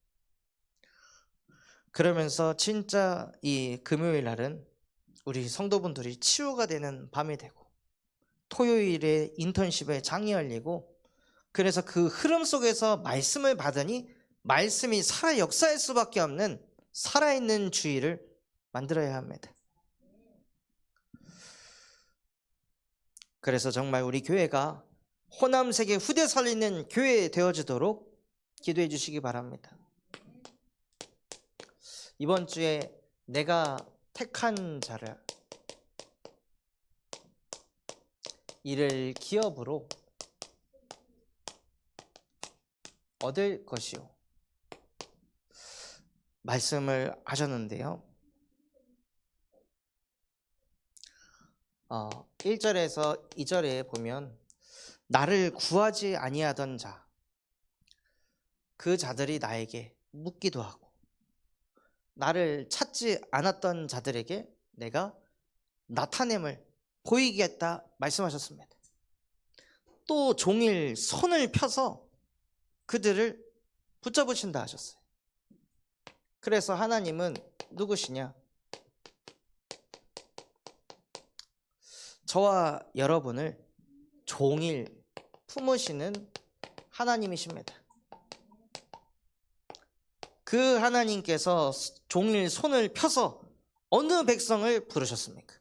Speaker 1: 그러면서 진짜 이 금요일 날은 우리 성도분들이 치유가 되는 밤이 되고, 토요일에 인턴십에 장이 열리고, 그래서 그 흐름 속에서 말씀을 받으니 말씀이 살아 역사할 수밖에 없는 살아있는 주의를 만들어야 합니다. 그래서 정말 우리 교회가 호남세계 후대 살리는 교회 되어지도록 기도해 주시기 바랍니다. 이번 주에 내가 택한 자를 이를 기업으로 얻을 것이요 말씀을 하셨는데요. 1절에서 2절에 보면 나를 구하지 아니하던 자, 그 자들이 나에게 묻기도 하고, 나를 찾지 않았던 자들에게 내가 나타냄을 보이겠다 말씀하셨습니다. 또 종일 손을 펴서 그들을 붙잡으신다 하셨어요. 그래서 하나님은 누구시냐? 저와 여러분을 종일 품으시는 하나님이십니다. 그 하나님께서 종일 손을 펴서 어느 백성을 부르셨습니까?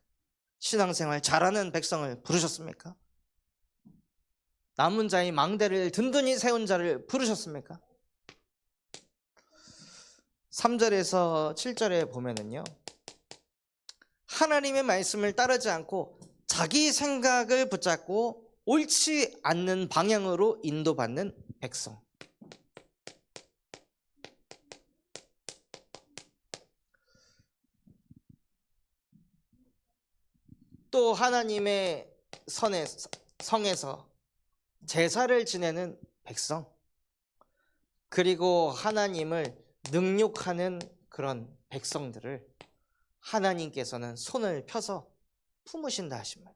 Speaker 1: 신앙생활 잘하는 백성을 부르셨습니까? 남은 자의 망대를 든든히 세운 자를 부르셨습니까? 3절에서 7절에 보면은요, 하나님의 말씀을 따르지 않고 자기 생각을 붙잡고 옳지 않는 방향으로 인도받는 백성, 또 하나님의 성에서 제사를 지내는 백성, 그리고 하나님을 능욕하는 그런 백성들을 하나님께서는 손을 펴서 품으신다 하십니다.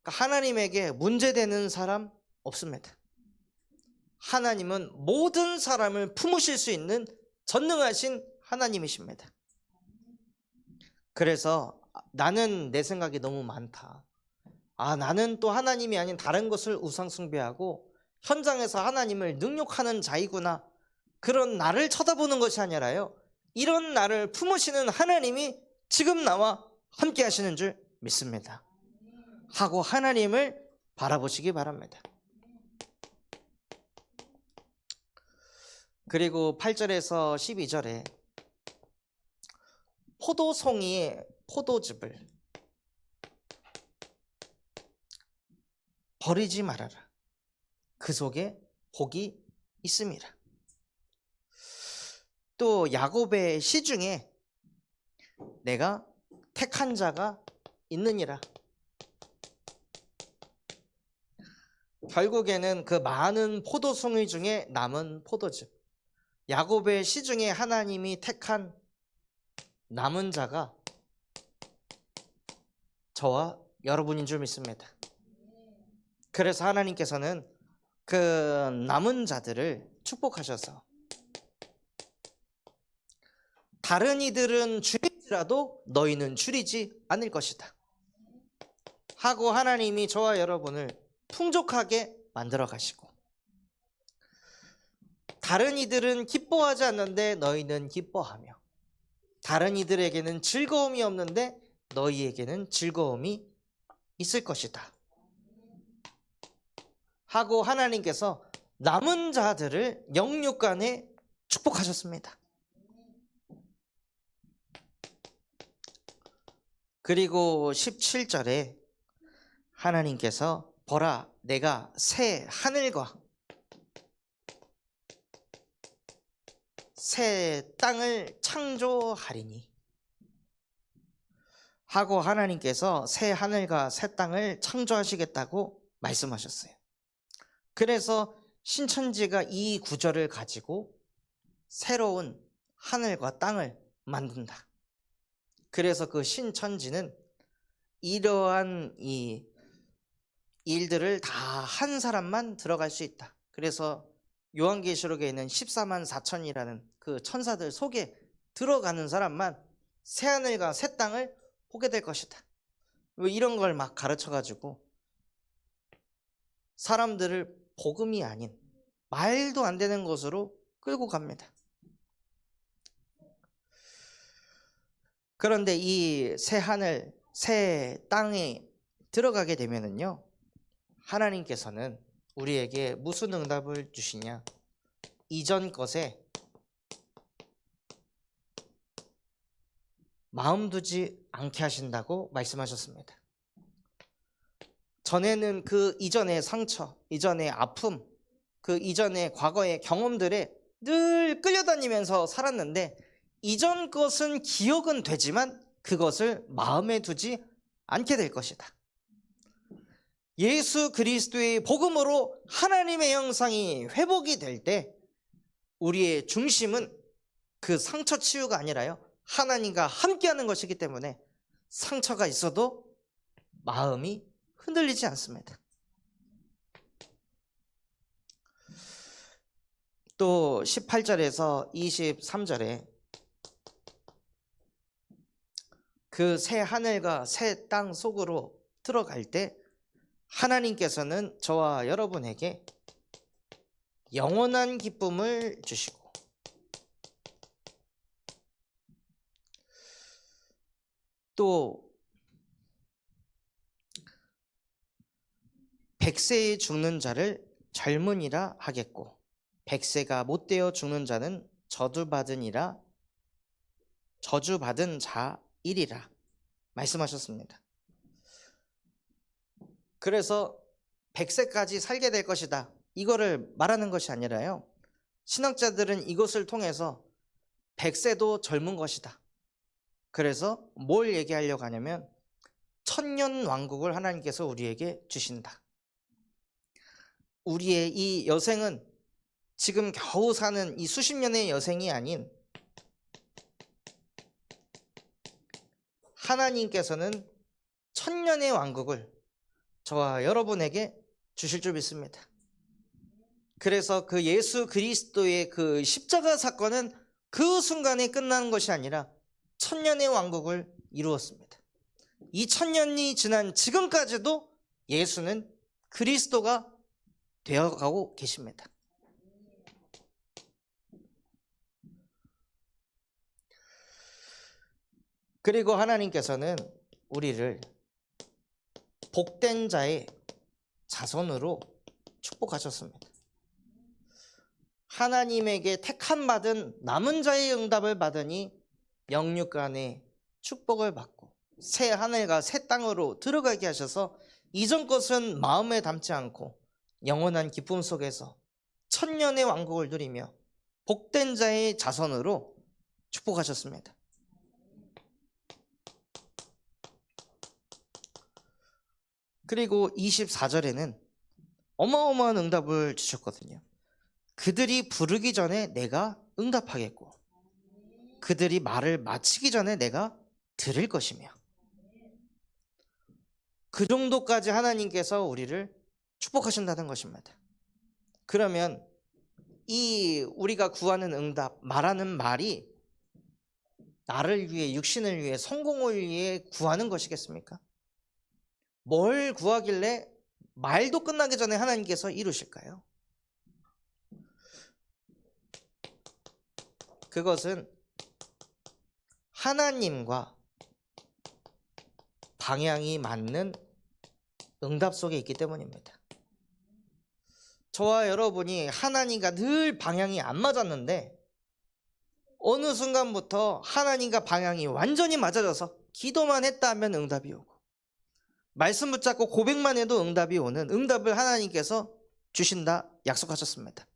Speaker 1: 그러니까 하나님에게 문제되는 사람 없습니다. 하나님은 모든 사람을 품으실 수 있는 전능하신 하나님이십니다. 그래서 나는 내 생각이 너무 많다, 나는 또 하나님이 아닌 다른 것을 우상 숭배하고 현장에서 하나님을 능욕하는 자이구나, 그런 나를 쳐다보는 것이 아니라요, 이런 나를 품으시는 하나님이 지금 나와 함께 하시는 줄 믿습니다 하고 하나님을 바라보시기 바랍니다. 그리고 8절에서 12절에 포도송이의 포도즙을 버리지 말아라, 그 속에 복이 있음이라. 또 야곱의 시중에 내가 택한 자가 있느니라. 결국에는 그 많은 포도송이 중에 남은 포도즙, 야곱의 시중에 하나님이 택한 남은 자가 저와 여러분인 줄 믿습니다. 그래서 하나님께서는 그 남은 자들을 축복하셔서 다른 이들은 줄일지라도 너희는 줄이지 않을 것이다 하고 하나님이 저와 여러분을 풍족하게 만들어 가시고, 다른 이들은 기뻐하지 않는데 너희는 기뻐하며, 다른 이들에게는 즐거움이 없는데 너희에게는 즐거움이 있을 것이다 하고 하나님께서 남은 자들을 영육간에 축복하셨습니다. 그리고 17절에 하나님께서 보라, 내가 새 하늘과 새 땅을 창조하리니 하고 하나님께서 새 하늘과 새 땅을 창조하시겠다고 말씀하셨어요. 그래서 신천지가 이 구절을 가지고 새로운 하늘과 땅을 만든다. 그래서 그 신천지는 이러한 이 일들을 다 한 사람만 들어갈 수 있다. 그래서 요한계시록에 있는 14만 4천이라는 그 천사들 속에 들어가는 사람만 새 하늘과 새 땅을 보게 될 것이다. 이런 걸 막 가르쳐가지고 사람들을 복음이 아닌 말도 안 되는 것으로 끌고 갑니다. 그런데 이 새 하늘, 새 땅에 들어가게 되면은요, 하나님께서는 우리에게 무슨 응답을 주시냐? 이전 것에 마음 두지 않게 하신다고 말씀하셨습니다. 전에는 그 이전의 상처, 이전의 아픔, 그 이전의 과거의 경험들에 늘 끌려다니면서 살았는데 이전 것은 기억은 되지만 그것을 마음에 두지 않게 될 것이다. 예수 그리스도의 복음으로 하나님의 형상이 회복이 될 때 우리의 중심은 그 상처 치유가 아니라요, 하나님과 함께하는 것이기 때문에 상처가 있어도 마음이 흔들리지 않습니다. 또 18절에서 23절에 그 새 하늘과 새 땅 속으로 들어갈 때 하나님께서는 저와 여러분에게 영원한 기쁨을 주시고 또 100세에 죽는 자를 젊은이라 하겠고 100세가 못되어 죽는 자는 저주받은 자이리라 말씀하셨습니다. 그래서 100세까지 살게 될 것이다, 이거를 말하는 것이 아니라요, 신학자들은 이것을 통해서 100세도 젊은 것이다. 그래서 뭘 얘기하려고 하냐면 천년 왕국을 하나님께서 우리에게 주신다. 우리의 이 여생은 지금 겨우 사는 이 수십 년의 여생이 아닌 하나님께서는 천년의 왕국을 저와 여러분에게 주실 줄 믿습니다. 그래서 그 예수 그리스도의 그 십자가 사건은 그 순간에 끝나는 것이 아니라 천년의 왕국을 이루었습니다. 이 천년이 지난 지금까지도 예수는 그리스도가 되어가고 계십니다. 그리고 하나님께서는 우리를 복된 자의 자손으로 축복하셨습니다. 하나님에게 택함 받은 남은 자의 응답을 받으니 영육간의 축복을 받고 새 하늘과 새 땅으로 들어가게 하셔서 이전 것은 마음에 담지 않고 영원한 기쁨 속에서 천년의 왕국을 누리며 복된 자의 자손으로 축복하셨습니다. 그리고 24절에는 어마어마한 응답을 주셨거든요. 그들이 부르기 전에 내가 응답하겠고 그들이 말을 마치기 전에 내가 들을 것이며, 그 정도까지 하나님께서 우리를 축복하신다는 것입니다. 그러면 이 우리가 구하는 응답, 말하는 말이 나를 위해, 육신을 위해, 성공을 위해 구하는 것이겠습니까? 뭘 구하길래 말도 끝나기 전에 하나님께서 이루실까요? 그것은 하나님과 방향이 맞는 응답 속에 있기 때문입니다. 저와 여러분이 하나님과 늘 방향이 안 맞았는데 어느 순간부터 하나님과 방향이 완전히 맞아져서 기도만 했다 하면 응답이 오고 말씀 붙잡고 고백만 해도 응답이 오는 응답을 하나님께서 주신다 약속하셨습니다.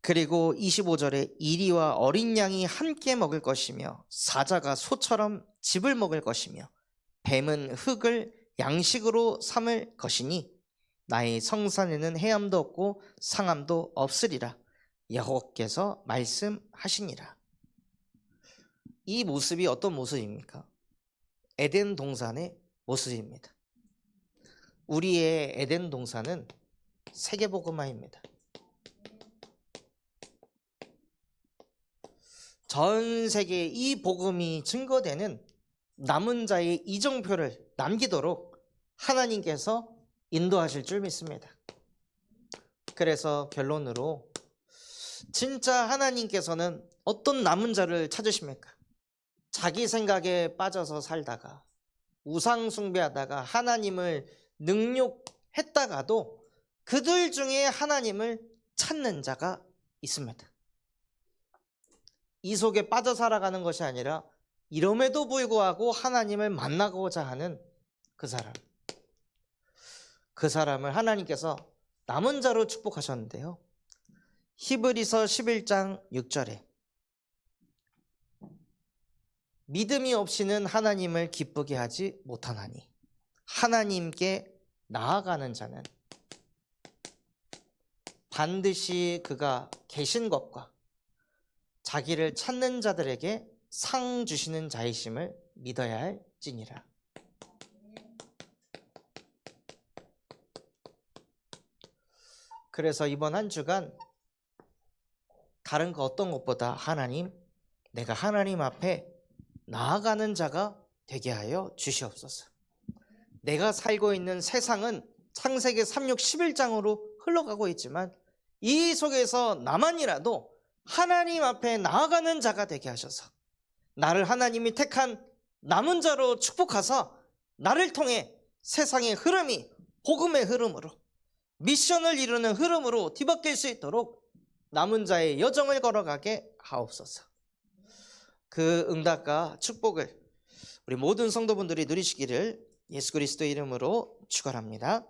Speaker 1: 그리고 25절에 이리와 어린 양이 함께 먹을 것이며 사자가 소처럼 즙을 먹을 것이며 뱀은 흙을 양식으로 삼을 것이니 나의 성산에는 해함도 없고 상함도 없으리라 여호와께서 말씀하시니라. 이 모습이 어떤 모습입니까? 에덴 동산의 모습입니다. 우리의 에덴 동산은 세계복음화입니다. 전 세계에 이 복음이 증거되는 남은 자의 이정표를 남기도록 하나님께서 인도하실 줄 믿습니다. 그래서 결론으로 진짜 하나님께서는 어떤 남은 자를 찾으십니까? 자기 생각에 빠져서 살다가 우상 숭배하다가 하나님을 능욕했다가도 그들 중에 하나님을 찾는 자가 있습니다. 이 속에 빠져 살아가는 것이 아니라 이럼에도 불구하고 하나님을 만나고자 하는 그 사람을 하나님께서 남은 자로 축복하셨는데요. 히브리서 11장 6절에 믿음이 없이는 하나님을 기쁘게 하지 못하나니 하나님께 나아가는 자는 반드시 그가 계신 것과 자기를 찾는 자들에게 상 주시는 자이심을 믿어야 할지니라. 그래서 이번 한 주간 다른 그 어떤 것보다 하나님, 내가 하나님 앞에 나아가는 자가 되게 하여 주시옵소서. 내가 살고 있는 세상은 창세기 3, 6, 11장으로 흘러가고 있지만 이 속에서 나만이라도 하나님 앞에 나아가는 자가 되게 하셔서 나를 하나님이 택한 남은 자로 축복하사 나를 통해 세상의 흐름이 복음의 흐름으로 미션을 이루는 흐름으로 뒤바뀔 수 있도록 남은 자의 여정을 걸어가게 하옵소서. 그 응답과 축복을 우리 모든 성도분들이 누리시기를 예수 그리스도의 이름으로 축원합니다.